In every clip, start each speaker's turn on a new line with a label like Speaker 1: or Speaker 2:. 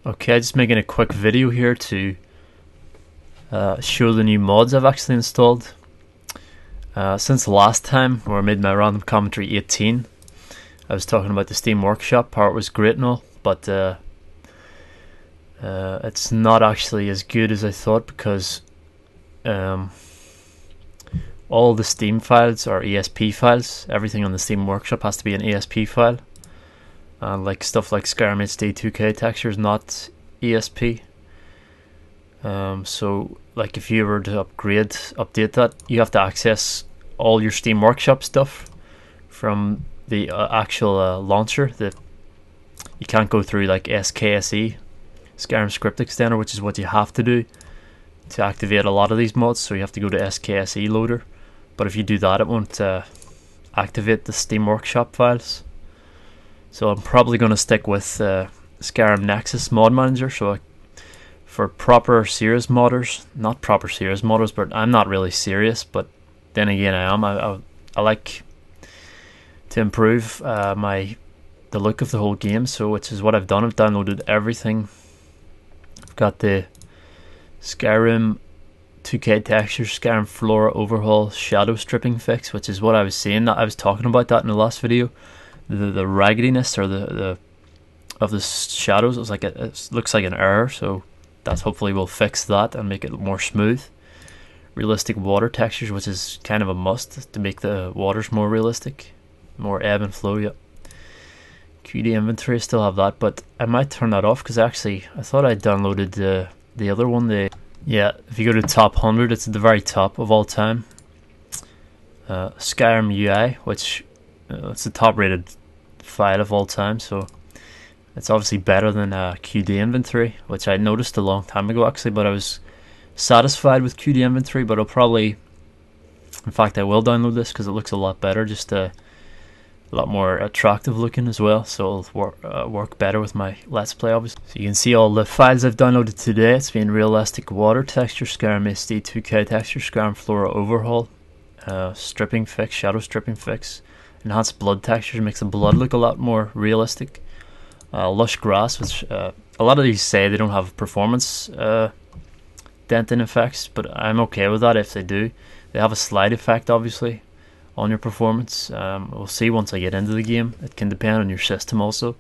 Speaker 1: Okay, just making a quick video here to show the new mods I've actually installed. Since the last time where I made my random commentary 18, I was talking about the Steam Workshop part was great and all, but it's not actually as good as I thought because all the Steam files are ESP files. Everything on the Steam Workshop has to be an ESP file. Like stuff like Skyrim HD 2K texture is not ESP. So like if you were to update that, you have to access all your Steam Workshop stuff from the actual launcher. You can't go through like SKSE, Skyrim Script Extender, which is what you have to do to activate a lot of these mods. So you have to go to SKSE loader, but if you do that, it won't activate the Steam Workshop files. So I'm probably going to stick with Skyrim Nexus Mod Manager. So for proper serious modders, not proper serious modders, but I'm not really serious, but then again I am. I like to improve the look of the whole game, so which is what I've done. I've downloaded everything. I've got the Skyrim 2K texture, Skyrim Flora Overhaul shadow stripping fix, which is what I was saying. I was talking about that in the last video. The raggediness or the of the shadows, it looks like an error, so that hopefully will fix that and make it more smooth. Realistic water textures, which is kind of a must to make the waters more realistic, more ebb and flow. Yeah. QD inventory, I still have that, but I might turn that off because actually I thought I downloaded the other one. If you go to top 100, it's at the very top of all time. Skyrim UI, which it's the top rated file of all time, so it's obviously better than QD inventory, which I noticed a long time ago actually, but I was satisfied with QD inventory. But I'll probably, in fact I will download this because it looks a lot better, just a lot more attractive looking as well, so it'll work better with my Let's Play obviously. So you can see all the files I've downloaded today. It's been realistic water texture, Skyrim HD 2K texture, Skyrim Flora Overhaul, stripping fix, shadow stripping fix, enhanced blood textures, makes the blood look a lot more realistic. Lush grass, which a lot of these say they don't have performance denting effects, but I'm okay with that if they do. They have a slide effect obviously on your performance. We'll see once I get into the game. It can depend on your system also,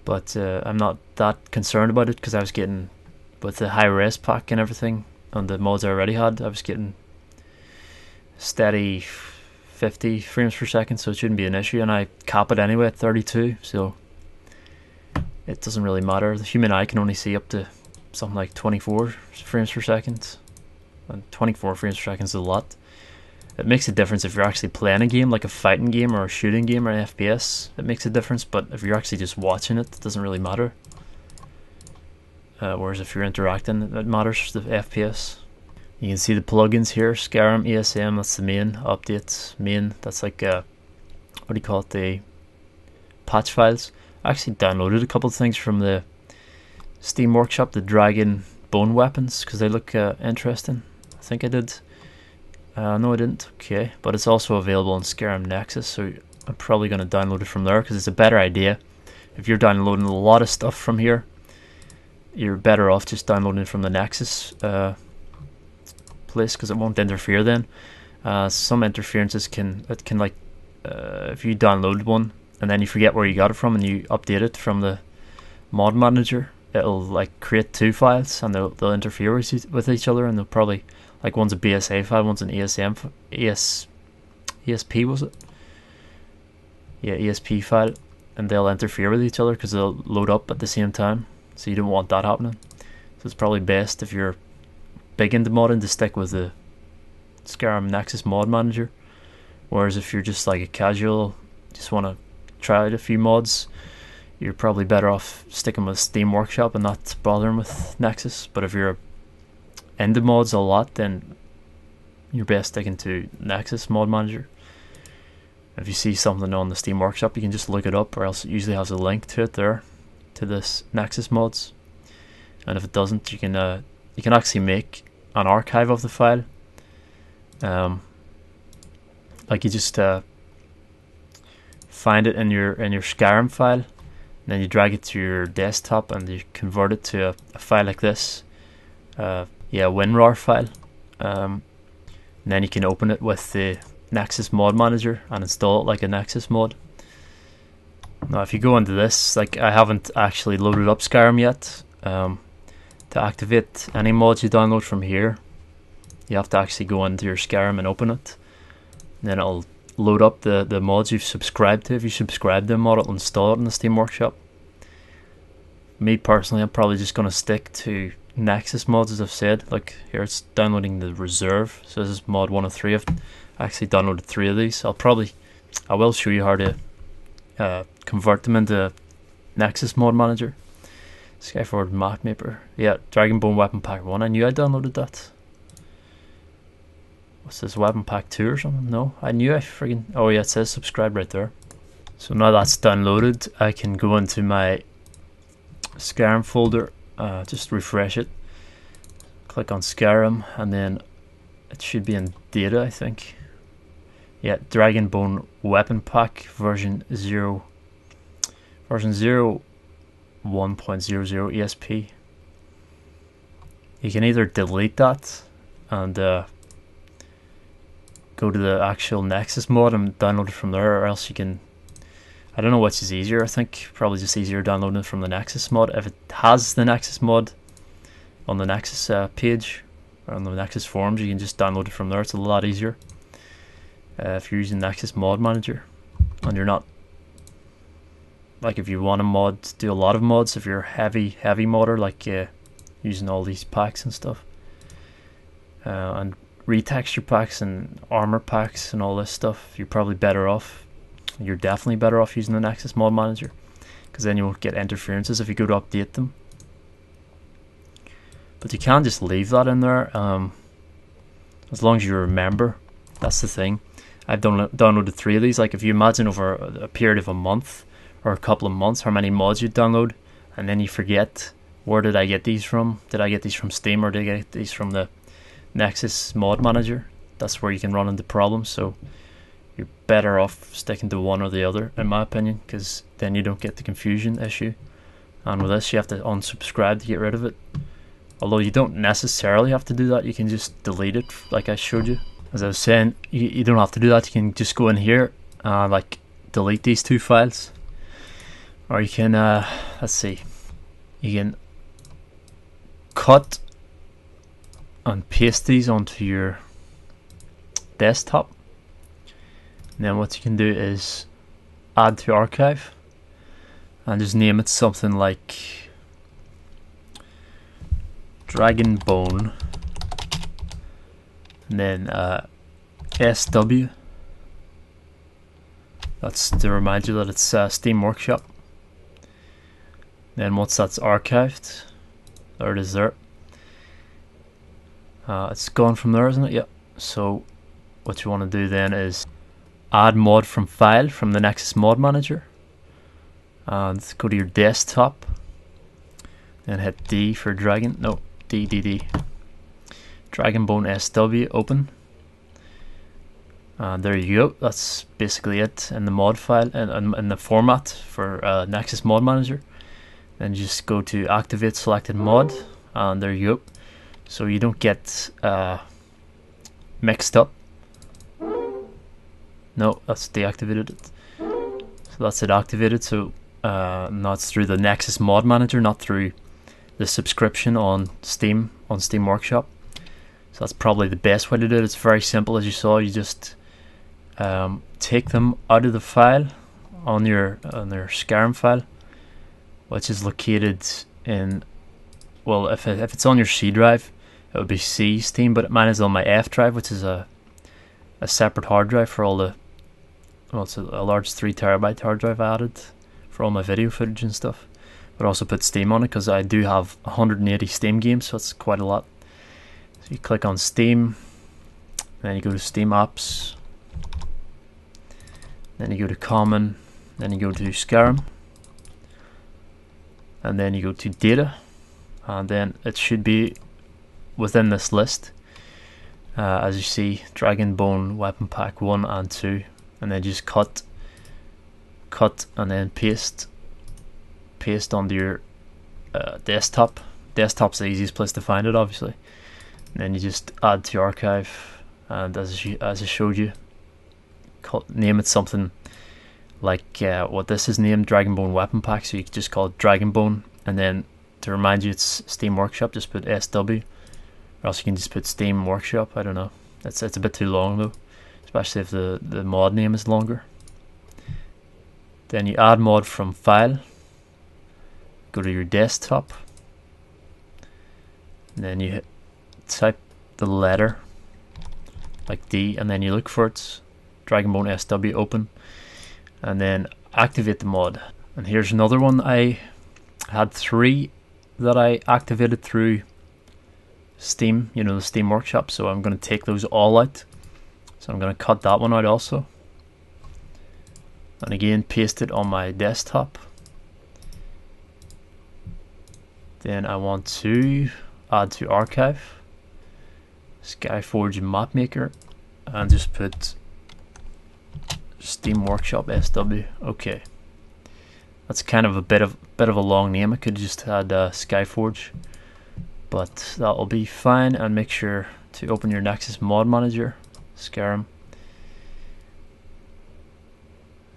Speaker 1: but I'm not that concerned about it because I was getting, with the High-Res pack and everything on the mods I already had, I was getting steady 50 frames per second, so it shouldn't be an issue, and I cap it anyway at 32, so it doesn't really matter. The human eye can only see up to something like 24 frames per second, and 24 frames per second is a lot. It makes a difference if you're actually playing a game, like a fighting game or a shooting game or an FPS. It makes a difference, but if you're actually just watching it, it doesn't really matter. Whereas if you're interacting, it matters, the FPS. You can see the plugins here, Skyrim ESM, that's the main updates. That's like, what do you call it, the patch files. I actually downloaded a couple of things from the Steam Workshop, the dragon bone weapons, because they look interesting. I think I did. No I didn't, okay. But it's also available on Skyrim Nexus, so I'm probably going to download it from there because it's a better idea. If you're downloading a lot of stuff from here, you're better off just downloading it from the Nexus place because it won't interfere then. Some interferences can like, if you download one and then you forget where you got it from and you update it from the mod manager, it'll like create two files and they'll interfere with each other, and they'll probably, like, one's a BSA file, one's an ESP was it? Yeah, ESP file, and they'll interfere with each other because they'll load up at the same time, so you don't want that happening. So it's probably best if you're big into modding to stick with the Skyrim Nexus Mod Manager, whereas if you're just like a casual, just want to try out a few mods, you're probably better off sticking with Steam Workshop and not bothering with Nexus. But if you're into mods a lot, then you're best sticking to Nexus Mod Manager. If you see something on the Steam Workshop, you can just look it up, or else it usually has a link to it there, to this Nexus mods. And if it doesn't, you can actually make an archive of the file. Like you just find it in your Skyrim file, And then you drag it to your desktop and you convert it to a file like this. WinRAR file. And then you can open it with the Nexus Mod Manager and install it like a Nexus mod. Now if you go into this, like I haven't actually loaded up Skyrim yet. To activate any mods you download from here, you have to actually go into your Skyrim and open it. And then it'll load up the mods you've subscribed to. If you subscribe to a mod, it'll install it in the Steam Workshop. Me personally, I'm probably just going to stick to Nexus mods, as I've said. Like here it's downloading the reserve, so this is mod 1 of 3. I've actually downloaded 3 of these. I will show you how to convert them into Nexus Mod Manager. Skyforward Map Maker. Yeah, Dragonbone Weapon Pack 1. I knew I downloaded that. What's this, Weapon Pack 2 or something? No, I knew I friggin'... Oh yeah, it says subscribe right there. So now that's downloaded, I can go into my Skyrim folder, just refresh it. Click on Skyrim, and then it should be in data, I think. Yeah, Dragonbone Weapon Pack version 0. Version 0. 1.00 ESP. You can either delete that and go to the actual Nexus mod and download it from there, or else you can, I don't know which is easier. I think probably just easier downloading it from the Nexus mod. If it has the Nexus mod on the Nexus page or on the Nexus forums, you can just download it from there. It's a lot easier if you're using Nexus Mod Manager and you're not, like if you want to do a lot of mods, if you're a heavy modder, like using all these packs and stuff, and retexture packs and armor packs and all this stuff, you're definitely better off using the Nexus Mod Manager, because then you won't get interferences if you go to update them. But you can just leave that in there, as long as you remember. That's the thing. I've downloaded 3 of these. Like if you imagine over a period of a month or a couple of months how many mods you download, and then you forget, where did I get these from? Did I get these from Steam, or did I get these from the Nexus Mod Manager? That's where you can run into problems. So you're better off sticking to one or the other, in my opinion, because then you don't get the confusion issue. And with this, you have to unsubscribe to get rid of it. Although you don't necessarily have to do that, you can just delete it like I showed you. As I was saying, you don't have to do that. You can just go in here and like delete these 2 files. Or you can, let's see, you can cut and paste these onto your desktop. And then what you can do is add to archive and just name it something like Dragonbone, and then SW. That's to remind you that it's Steam Workshop. Then once that's archived, there it is there. It's gone from there, isn't it? Yep. So what you want to do then is add mod from file from the Nexus Mod Manager, and go to your desktop and hit D for Dragon. No, D. Dragonbone SW, open. And there you go. That's basically it in the mod file and in the format for Nexus Mod Manager. Then just go to activate selected mod, and there you go. So you don't get mixed up. No, that's deactivated it. So that's it activated. So now it's through the Nexus Mod Manager, not through the subscription on Steam Workshop. So that's probably the best way to do it. It's very simple, as you saw. You just take them out of the file on your Skyrim file, which is located in, well, if it's on your C drive, it would be C Steam, but mine is on my F drive, which is a separate hard drive for all the, well, it's a large 3 terabyte hard drive I added for all my video footage and stuff. But also put Steam on it because I do have 180 Steam games, so it's quite a lot. So you click on Steam, then you go to Steam Apps, then you go to Common, then you go to Skyrim, and then you go to Data, and then it should be within this list. As you see, Dragonbone Weapon Pack 1 and 2, and then just cut and then paste paste onto your desktop. Desktop's the easiest place to find it, obviously. And then you just add to archive, and as I showed you, name it something like what this is named, Dragonbone Weapon Pack. So you could just call it Dragonbone, and then to remind you it's Steam Workshop, just put SW, or else you can just put Steam Workshop. I don't know. It's a bit too long though, especially if the mod name is longer. Then you add mod from file, go to your desktop, and then you type the letter like D, and then you look for it, Dragonbone SW, open, and then activate the mod. And here's another one. I had 3 that I activated through Steam, you know, the Steam Workshop, so I'm going to take those all out. So I'm going to cut that one out also, and again paste it on my desktop. Then I want to add to archive, Skyforge Map Maker, and just put Steam Workshop SW. Okay, that's kind of a bit of a long name. I could just add Skyforge, but that'll be fine. And make sure to open your Nexus Mod Manager, Skyrim.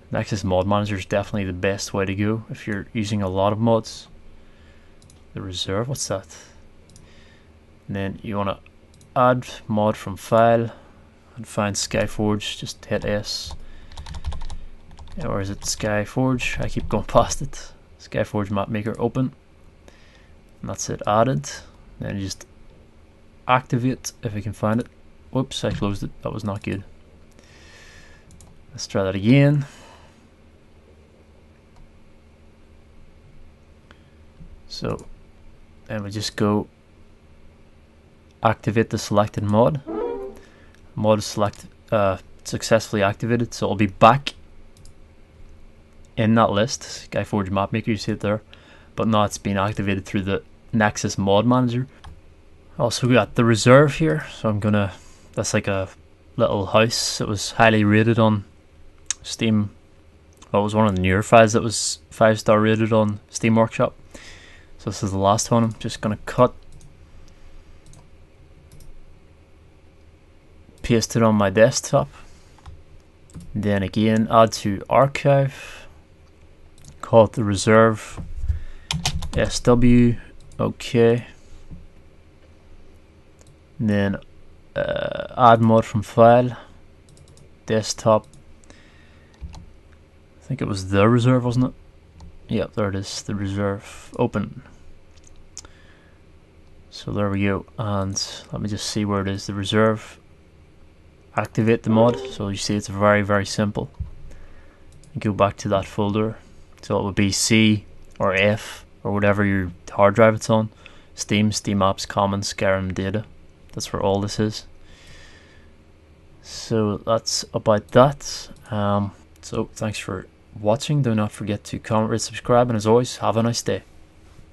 Speaker 1: Nexus Mod Manager is definitely the best way to go if you're using a lot of mods. The reserve, what's that? And then you want to add mod from file and find Skyforge. Just hit S, or is it Skyforge? I keep going past it. Skyforge Map Maker, open, and that's it, added. Then you just activate if you can find it. Whoops, I closed it. That was not good. Let's try that again. So then we just go activate the selected mod. Mod is successfully activated, so it'll be back in that list, Skyforge Map Maker, you see it there, but now it's been activated through the Nexus Mod Manager. Also got the reserve here, so I'm gonna, that's like a little house. It was highly rated on Steam. Well, it was one of the newer files that was 5-star rated on Steam Workshop. So this is the last one. I'm just gonna cut, paste it on my desktop, then again add to archive, call it the reserve SW. Okay, and then add mod from file, desktop. I think it was the reserve, wasn't it? Yep, there it is, the reserve, open. So there we go, and let me just see where it is, the reserve. Activate the mod, so you see it's very simple. Go back to that folder, so it would be C or F or whatever your hard drive it's on. Steam, Steam Apps, Commons, Skyrim Data. That's where all this is. So that's about that. So thanks for watching. Do not forget to comment, rate, subscribe, and as always, have a nice day.